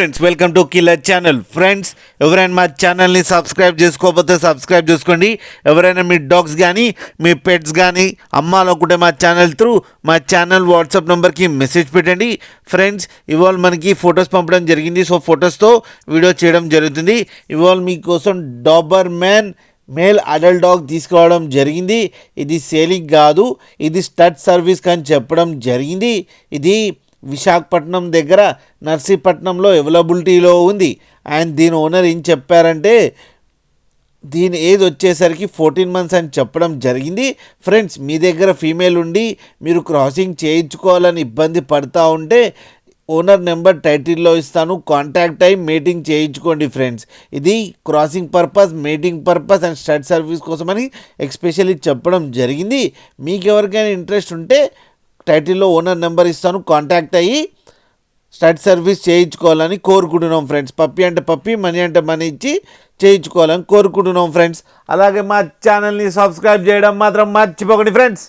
Friends welcome to killer channel. Friends ఎవరైనా మా ఛానల్ని సబ్స్క్రైబ్ చేసుకోకపోతే సబ్స్క్రైబ్ చేసుకోండి. ఎవరైనా మీ డాగ్స్ కానీ మీ పెట్స్ కానీ అమ్మాలనుకుంటే మా ఛానల్ త్రూ మా ఛానల్ వాట్సాప్ నెంబర్కి మెసేజ్ పెట్టండి. ఫ్రెండ్స్ ఇవాళ మనకి ఫొటోస్ పంపడం జరిగింది. సో ఫొటోస్తో వీడియో చేయడం జరుగుతుంది. ఇవాళ మీకోసం Dabur man male adult dog తీసుకోవడం జరిగింది. ఇది సేలింగ్ కాదు, ఇది స్టడ్ సర్వీస్ అని చెప్పడం జరిగింది. ఇది విశాఖపట్నం దగ్గర నర్సీపట్నంలో అవైలబిలిటీలో ఉంది. అండ్ దీని ఓనర్ ఏం చెప్పారంటే దీని ఏజ్ వచ్చేసరికి 14 months అని చెప్పడం జరిగింది. ఫ్రెండ్స్ మీ దగ్గర ఫీమేల్ ఉండి మీరు క్రాసింగ్ చేయించుకోవాలని ఇబ్బంది పడుతూ ఉంటే ఓనర్ నెంబర్ టైటిల్లో ఇస్తాను, కాంటాక్ట్ అయ్యి మీటింగ్ చేయించుకోండి. ఫ్రెండ్స్ ఇది crossing purpose, meeting purpose and stud service కోసమని ఎక్స్పెషల్లీ చెప్పడం జరిగింది. మీకు ఎవరికైనా ఇంట్రెస్ట్ ఉంటే టైటిల్లో ఓనర్ నెంబర్ ఇస్తాను, కాంటాక్ట్ అయ్యి స్టడ్ సర్వీస్ చేయించుకోవాలని కోరుకుంటున్నాం. ఫ్రెండ్స్ పప్పి అంటే పప్పి, మనీ అంటే మనీ ఇచ్చి చేయించుకోవాలని కోరుకుంటున్నాం. ఫ్రెండ్స్ అలాగే మా ఛానల్ని సబ్స్క్రైబ్ చేయడం మాత్రం మర్చిపోకండి ఫ్రెండ్స్.